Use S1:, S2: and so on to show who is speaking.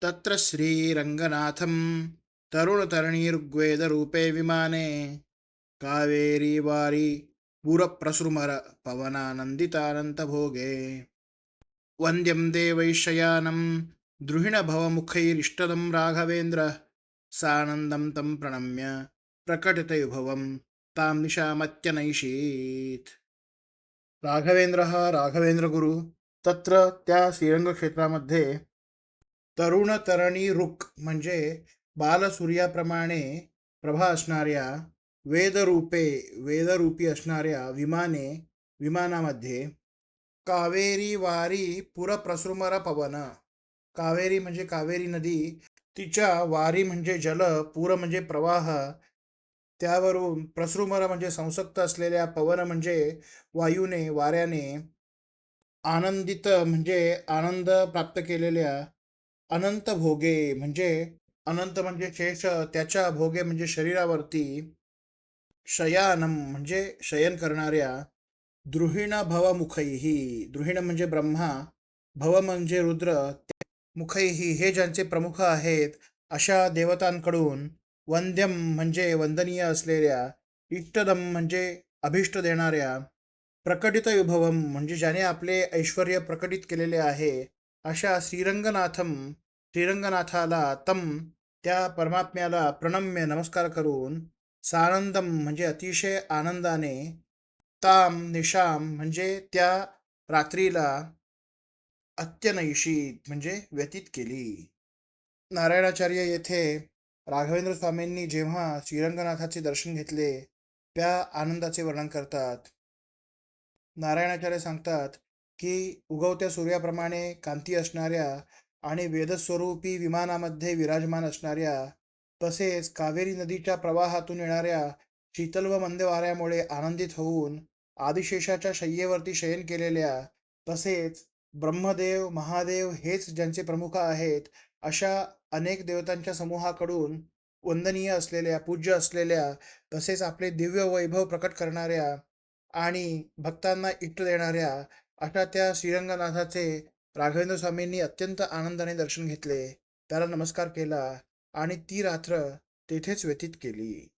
S1: तत्र श्रीरङ्गनाथं तरुणतरणीर्ग्वेदरूपे विमाने कावेरी वारी पुरप्रसृमर पवनानन्दितानन्तभोगे वन्द्यं देवैशयानं द्रुहिणभवमुखैरिष्टदं राघवेन्द्र सानन्दं तं प्रणम्य प्रकटितयुभवं तां निशामत्यनैषीत्. राघवेंद्र हा राघवेंद्र गुरु तत्र त्या श्रीरंग क्षेत्रामध्ये तरुण तरणी रुक म्हणजे बालसूर्याप्रमाणे प्रभा असणाऱ्या वेदरूपे वेदरूपी असणाऱ्या विमानामध्ये कावेरी वारी पुरप्रसृमर पवन. कावेरी म्हणजे कावेरी नदी, तिच्या वारी म्हणजे जल, पूर म्हणजे प्रवाह, त्यावरून प्रसृमर म्हणजे संसक्त असलेल्या, पवन म्हणजे वायूने वाऱ्याने, आनंदित म्हणजे आनंद प्राप्त केलेल्या, अनंत भोगे म्हणजे अनंत म्हणजे शेष, त्याच्या भोगे म्हणजे शरीरावरती, शयानम म्हणजे शयन करणाऱ्या, द्रुहिण भवमुखैही, द्रुहिण म्हणजे ब्रह्मा, भव म्हणजे रुद्र, मुखैही हे ज्यांचे प्रमुख आहेत अशा देवतांकडून, वंद्यम म्हणजे वंदनीय असलेल्या, इष्टदम म्हणजे अभिष्ट देणाऱ्या, प्रकटित विभवम म्हणजे ज्याने आपले ऐश्वर्य प्रकटित केलेले आहे अशा श्रीरंगनाथाला, तम त्या परमात्म्याला, प्रणम्य नमस्कार करून, सानंदम म्हणजे अतिशय आनंदाने, ताम निशाम म्हणजे त्या रात्रीला, अत्यनैशीत म्हणजे व्यतीत केली. नारायणाचार्य येथे राघवेंद्र स्वामींनी जेव्हा श्रीरंगनाथाचे दर्शन घेतले त्या आनंदाचे वर्णन करतात. नारायणाचार्य सांगतात की उगवत्या सूर्याप्रमाणे कांती असणाऱ्या आणि वेदस्वरूपी विमानामध्ये विराजमान असणाऱ्या, तसेच कावेरी नदीच्या प्रवाहातून येणाऱ्या शीतल व मंद वाऱ्यामुळे आनंदित होऊन आदिशेषाच्या शय्येवरती शयन केलेल्या, तसेच ब्रह्मदेव महादेव हेच ज्यांचे प्रमुख आहेत अशा अनेक देवतांच्या समूहाकडून वंदनीय असलेल्या, पूज्य असलेल्या, तसेच आपले दिव्य वैभव प्रकट करणाऱ्या आणि भक्तांना इष्ट देणाऱ्या अशा त्या श्रीरंगनाथाचे राघवेंद्र स्वामींनी अत्यंत आनंदाने दर्शन घेतले, त्याला नमस्कार केला आणि ती रात्र तेथेच व्यतीत केली.